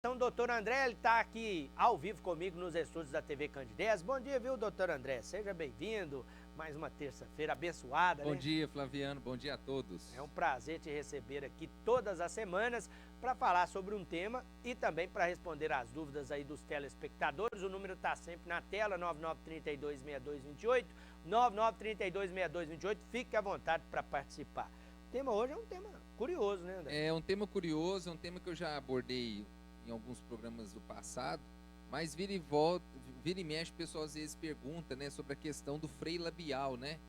Então, o doutor André, ele está aqui ao vivo comigo nos estúdios da TV Candidez. Bom dia, viu, doutor André? Seja bem-vindo. Mais uma terça-feira abençoada, Bom né? dia, Flaviano. Bom dia a todos. É um prazer te receber aqui todas as semanas para falar sobre um tema e também para responder as dúvidas aí dos telespectadores. O número está sempre na tela, 99326228, 99326228. Fique à vontade para participar. O tema hoje é um tema curioso, né, André? É um tema curioso, é um tema que eu já abordei em alguns programas do passado, mas vira e mexe, o pessoal às vezes pergunta, né, sobre a questão do freio labial, né?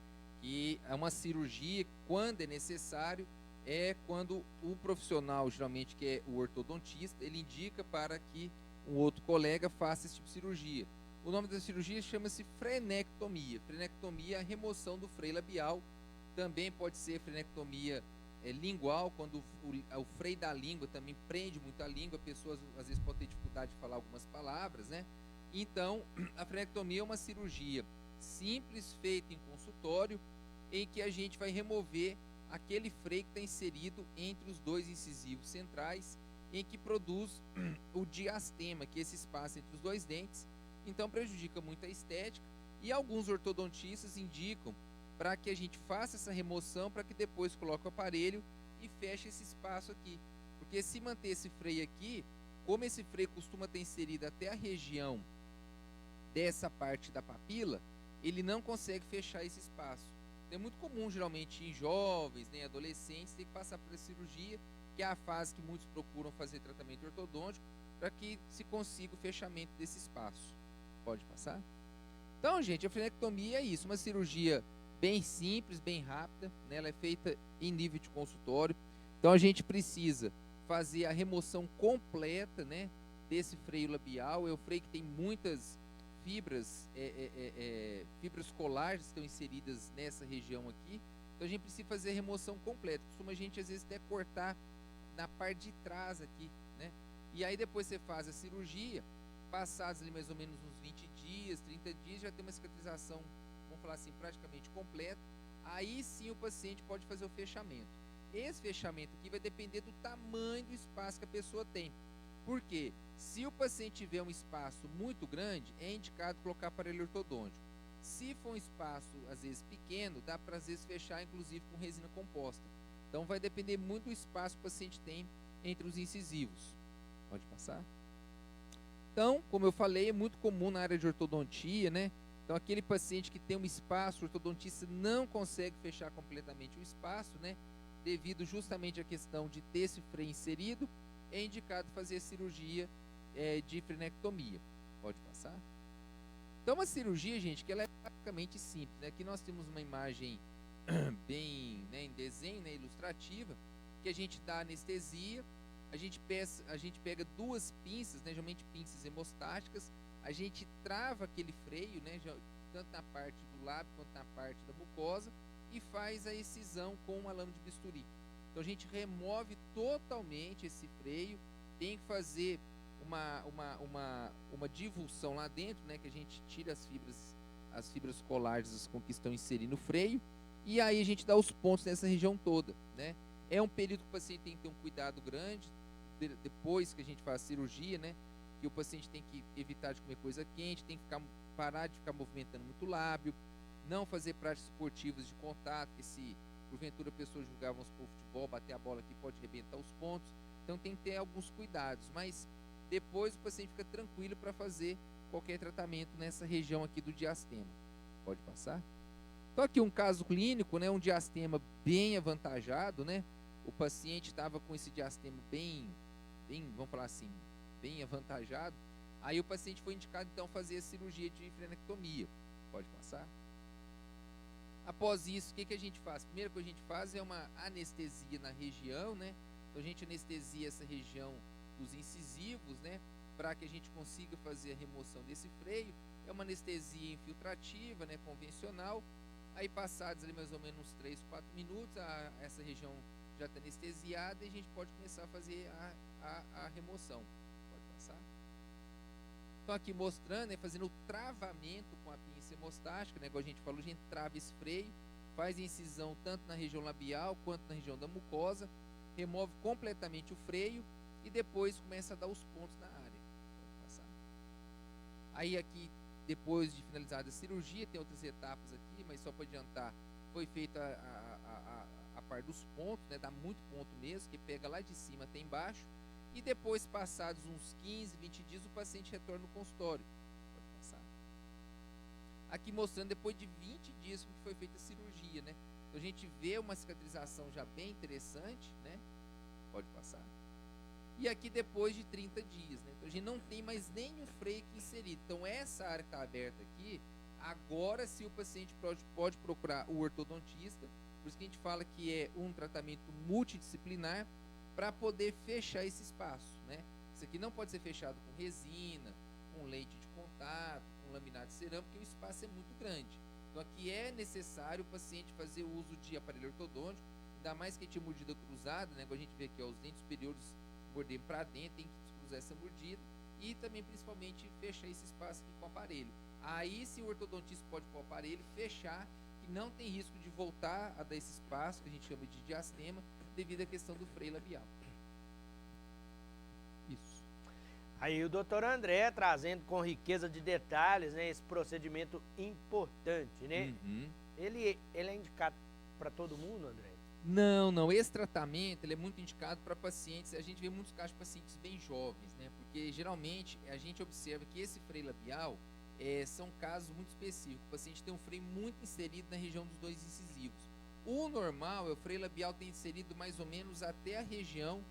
Que é uma cirurgia, quando é necessário, é quando o profissional, geralmente que é o ortodontista, ele indica para que um outro colega faça esse tipo de cirurgia. O nome da cirurgia chama-se frenectomia. Frenectomia é a remoção do freio labial. Também pode ser frenectomia lingual, quando o freio da língua também prende muito a língua, a pessoa às vezes pode ter dificuldade de falar algumas palavras, né? Então, a frenectomia é uma cirurgia simples, feita em consultório, em que a gente vai remover aquele freio que está inserido entre os dois incisivos centrais, em que produz o diastema, que é esse espaço entre os dois dentes. Então, prejudica muito a estética, e alguns ortodontistas indicam para que a gente faça essa remoção, para que depois coloque o aparelho e feche esse espaço aqui. Porque se manter esse freio aqui, como esse freio costuma ter inserido até a região dessa parte da papila, ele não consegue fechar esse espaço. Então, é muito comum, geralmente, em jovens, né, adolescentes, ter que passar por essa cirurgia, que é a fase que muitos procuram fazer tratamento ortodôntico, para que se consiga o fechamento desse espaço. Pode passar? Então, gente, a frenectomia é isso, uma cirurgia bem simples, bem rápida, né? Ela é feita em nível de consultório. Então a gente precisa fazer a remoção completa, né, desse freio labial. É o freio que tem muitas fibras, fibras colares que estão inseridas nessa região aqui. Então a gente precisa fazer a remoção completa. Costuma a gente às vezes até cortar na parte de trás aqui, né? E aí depois você faz a cirurgia, passados ali mais ou menos uns 20 dias, 30 dias, já tem uma cicatrização, vamos falar assim, praticamente completa. Aí sim o paciente pode fazer o fechamento. Esse fechamento aqui vai depender do tamanho do espaço que a pessoa tem. Por quê? Se o paciente tiver um espaço muito grande, é indicado colocar aparelho ortodôntico. Se for um espaço, às vezes, pequeno, dá para, às vezes, fechar, inclusive, com resina composta. Então, vai depender muito do espaço que o paciente tem entre os incisivos. Pode passar? Então, como eu falei, é muito comum na área de ortodontia, né? Então, aquele paciente que tem um espaço, o ortodontista não consegue fechar completamente o espaço, né? Devido justamente à questão de ter esse freio inserido, é indicado fazer a cirurgia de frenectomia. Pode passar? Então, uma cirurgia, gente, que ela é praticamente simples, né? Aqui nós temos uma imagem bem, né, em desenho, né, ilustrativa, que a gente dá anestesia, a gente pega duas pinças, né, geralmente pinças hemostáticas, a gente trava aquele freio, né, tanto na parte do lábio quanto na parte da mucosa, e faz a excisão com uma lâmina de bisturi. Então a gente remove totalmente esse freio, tem que fazer uma divulsão lá dentro, né, que a gente tira as fibras colares com que estão inserindo o freio, e aí a gente dá os pontos nessa região toda, né? É um período que o paciente tem que ter um cuidado grande, depois que a gente faz a cirurgia, né? Que o paciente tem que evitar de comer coisa quente, tem que parar de ficar movimentando muito o lábio, não fazer práticas esportivas de contato, que se porventura a pessoa jogar, vamos supor, futebol, bater a bola aqui, pode arrebentar os pontos. Então tem que ter alguns cuidados, mas depois o paciente fica tranquilo para fazer qualquer tratamento nessa região aqui do diastema. Pode passar? Então aqui um caso clínico, né, um diastema bem avantajado, né? O paciente estava com esse diastema bem, vamos falar assim, bem avantajado. Aí o paciente foi indicado então fazer a cirurgia de frenectomia. Pode passar? Após isso, o que a gente faz? Primeiro que a gente faz é uma anestesia na região, né? Então a gente anestesia essa região dos incisivos, né? Para que a gente consiga fazer a remoção desse freio. É uma anestesia infiltrativa, né? Convencional. Aí passados ali mais ou menos uns 3, 4 minutos, essa região já está anestesiada e a gente pode começar a fazer a remoção. Pode passar? Então aqui mostrando, né, fazendo o travamento com a pinça hemostática, né, igual a gente falou, a gente trava esse freio, faz a incisão tanto na região labial quanto na região da mucosa, remove completamente o freio, e depois começa a dar os pontos na área. Pode passar. Aí aqui, depois de finalizada a cirurgia, tem outras etapas aqui, mas só para adiantar, foi feita a parte dos pontos, né? Dá muito ponto mesmo, que pega lá de cima até embaixo, e depois, passados uns 15, 20 dias, o paciente retorna no consultório. Pode passar. Aqui mostrando depois de 20 dias que foi feita a cirurgia, né? Então a gente vê uma cicatrização já bem interessante, né? Pode passar. E aqui depois de 30 dias, né? Então a gente não tem mais nenhum freio aqui inserido. Então essa área que está aberta aqui, agora sim o paciente pode procurar o ortodontista. Por isso que a gente fala que é um tratamento multidisciplinar para poder fechar esse espaço, né? Isso aqui não pode ser fechado com resina, com leite de contato, com laminado cerâmico, porque o espaço é muito grande. Então aqui é necessário o paciente fazer uso de aparelho ortodôntico, ainda mais que tinha mordida cruzada, né? Quando a gente vê aqui, ó, os dentes superiores mordendo para dentro, tem que cruzar essa mordida e também principalmente fechar esse espaço aqui com o aparelho. Aí sim o ortodontista pode pôr o aparelho, fechar, que não tem risco de voltar a dar esse espaço, que a gente chama de diastema, devido à questão do freio labial. Isso. Aí o doutor André trazendo com riqueza de detalhes, né, esse procedimento importante, né? Ele é indicado para todo mundo, André? Não. Esse tratamento ele é muito indicado para pacientes. A gente vê muitos casos de pacientes bem jovens, né? Porque geralmente a gente observa que esse freio labial são casos muito específicos. O paciente tem um freio muito inserido na região dos dois incisivos. O normal é o freio labial ter inserido mais ou menos até a região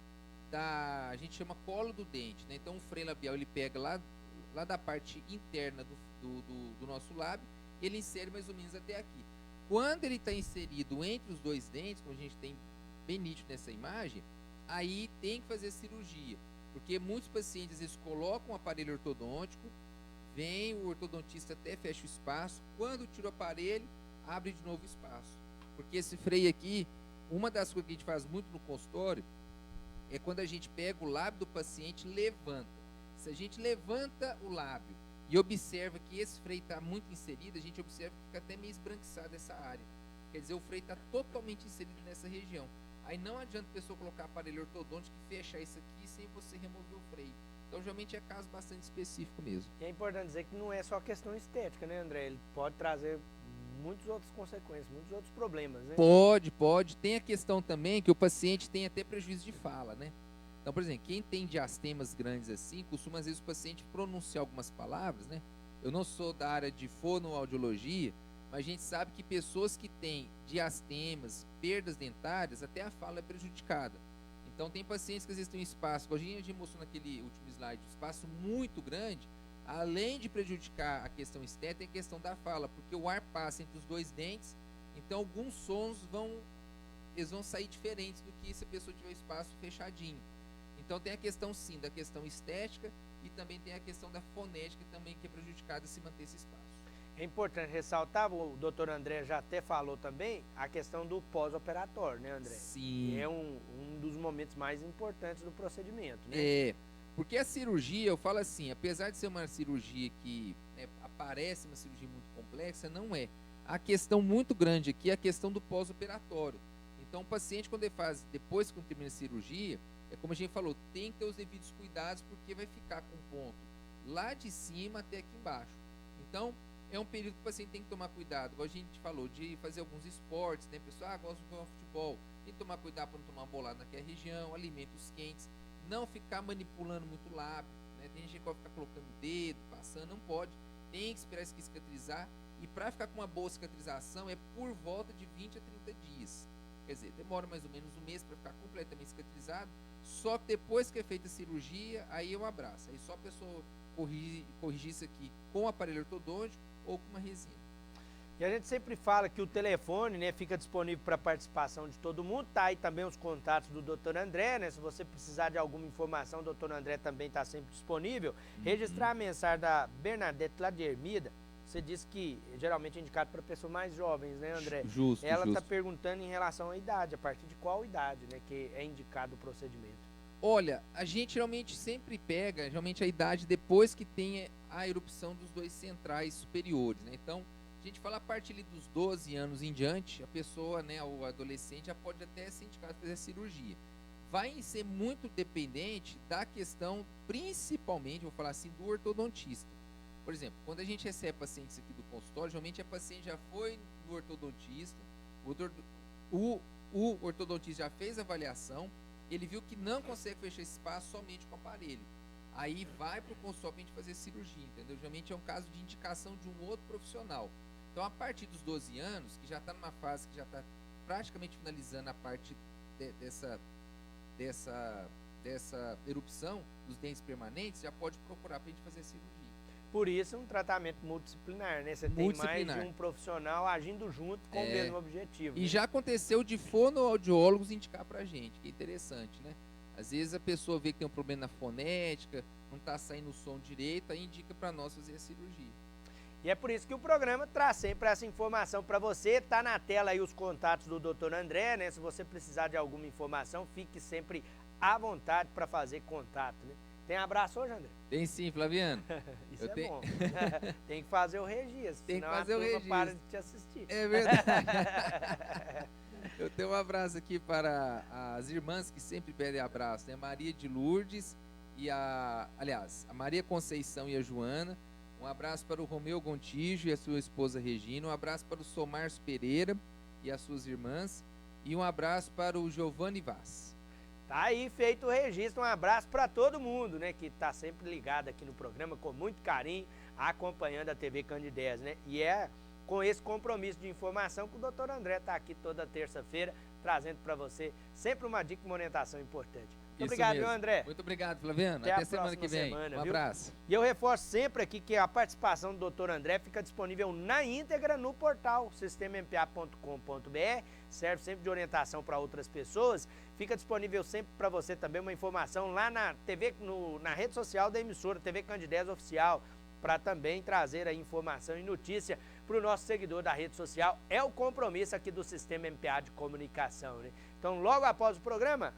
a gente chama colo do dente, né? Então o freio labial ele pega lá da parte interna do nosso lábio, ele insere mais ou menos até aqui. Quando ele está inserido entre os dois dentes, como a gente tem bem nítido nessa imagem, aí tem que fazer cirurgia, porque muitos pacientes às vezes colocam um aparelho ortodôntico, vem o ortodontista até fecha o espaço, quando tira o aparelho, abre de novo o espaço, porque esse freio aqui, uma das coisas que a gente faz muito no consultório, é quando a gente pega o lábio do paciente e levanta. Se a gente levanta o lábio e observa que esse freio está muito inserido, a gente observa que fica até meio esbranquiçada essa área. Quer dizer, o freio está totalmente inserido nessa região. Aí não adianta a pessoa colocar aparelho ortodôntico e fechar isso aqui sem você remover o freio. Então, geralmente é caso bastante específico mesmo. E é importante dizer que não é só questão estética, né, André? Ele pode trazer muitas outras consequências, muitos outros problemas, né? Pode. Tem a questão também que o paciente tem até prejuízo de fala, né? Então, por exemplo, quem tem diastemas grandes assim, costuma às vezes o paciente pronunciar algumas palavras, né? Eu não sou da área de fonoaudiologia, mas a gente sabe que pessoas que têm diastemas, perdas dentárias, até a fala é prejudicada. Então, tem pacientes que às vezes têm um espaço, como a gente mostrou naquele último slide, um espaço muito grande, além de prejudicar a questão estética, tem a questão da fala, porque o ar passa entre os dois dentes, então alguns sons vão sair diferentes do que se a pessoa tiver o espaço fechadinho. Então tem a questão sim, da questão estética e também tem a questão da fonética também que é prejudicada se manter esse espaço. É importante ressaltar, o doutor André já até falou também, a questão do pós-operatório, né, André? Sim. Que é um dos momentos mais importantes do procedimento, né? Porque a cirurgia, eu falo assim, apesar de ser uma cirurgia que aparece uma cirurgia muito complexa, não é. A questão muito grande aqui é a questão do pós-operatório. Então, o paciente, quando ele faz, depois que termina a cirurgia, é como a gente falou, tem que ter os devidos cuidados, porque vai ficar com ponto lá de cima até aqui embaixo. Então, é um período que o paciente tem que tomar cuidado, igual a gente falou, de fazer alguns esportes, né? Pessoal, gosta de jogar futebol, tem que tomar cuidado para não tomar uma bolada naquela região, alimentos quentes, não ficar manipulando muito o lábio, né? Tem gente que pode ficar colocando o dedo, passando, não pode, tem que esperar isso aqui cicatrizar, e para ficar com uma boa cicatrização é por volta de 20 a 30 dias. Quer dizer, demora mais ou menos um mês para ficar completamente cicatrizado, só que depois que é feita a cirurgia, aí é um abraço. Aí só a pessoa corrigir isso aqui com o aparelho ortodôntico ou com uma resina. E a gente sempre fala que o telefone, né, fica disponível para participação de todo mundo. Tá aí também os contatos do Dr. André, né? Se você precisar de alguma informação, o Dr. André também está sempre disponível. Registrar a mensagem da Bernadette lá de Ermida. Você disse que geralmente é indicado para pessoas mais jovens, né, André? Justo. Ela está perguntando em relação à idade, a partir de qual idade, né, que é indicado o procedimento? Olha, a gente geralmente sempre pega, a idade depois que tem a erupção dos dois centrais superiores, né? Então, a gente fala a partir dos 12 anos em diante, a pessoa, né, o adolescente já pode até ser indicado para fazer a cirurgia. vai ser muito dependente da questão, principalmente, vou falar assim, do ortodontista. Por exemplo, quando a gente recebe pacientes aqui do consultório, geralmente a paciente já foi no ortodontista, o ortodontista já fez a avaliação, ele viu que não consegue fechar esse espaço somente com o aparelho. Aí vai para o consultório para a gente fazer cirurgia, entendeu? Geralmente é um caso de indicação de um outro profissional. Então, a partir dos 12 anos, que já está numa fase que já está praticamente finalizando a parte dessa erupção dos dentes permanentes, já pode procurar para a gente fazer a cirurgia. Por isso, um tratamento multidisciplinar, né? Você tem mais de um profissional agindo junto com o mesmo objetivo. E né? já aconteceu de fonoaudiólogos indicar pra gente, que é interessante, né? Às vezes a pessoa vê que tem um problema na fonética, não está saindo o som direito, aí indica para nós fazer a cirurgia. E é por isso que o programa traz sempre essa informação para você. Tá na tela aí os contatos do Dr. André, né? Se você precisar de alguma informação, fique sempre à vontade para fazer contato, né? Tem abraço hoje, André? Tem sim, Flaviano. Isso bom. Tem que fazer o registro, tem que senão fazer a o turma registro. para de te assistir. É verdade. Eu tenho um abraço aqui para as irmãs que sempre pedem abraço, né? Maria de Lourdes e a Maria Conceição e a Joana. Um abraço para o Romeu Gontijo e a sua esposa Regina. Um abraço para o Somarcio Pereira e as suas irmãs. E um abraço para o Giovanni Vaz. Tá aí feito o registro, um abraço para todo mundo, né, que está sempre ligado aqui no programa com muito carinho, acompanhando a TV Candidez, né? E é com esse compromisso de informação que o Dr. André está aqui toda terça-feira, trazendo para você sempre uma dica e uma orientação importante. Muito obrigado, viu, André? Muito obrigado, Flaviano. Até semana que vem. Um abraço. E eu reforço sempre aqui que a participação do Dr. André fica disponível na íntegra no portal sistemampa.com.br. Serve sempre de orientação para outras pessoas. Fica disponível sempre para você também uma informação lá na TV, na rede social da emissora TV Candidez Oficial, para também trazer a informação e notícia para o nosso seguidor da rede social. É o compromisso aqui do Sistema MPA de Comunicação, né? Então, logo após o programa,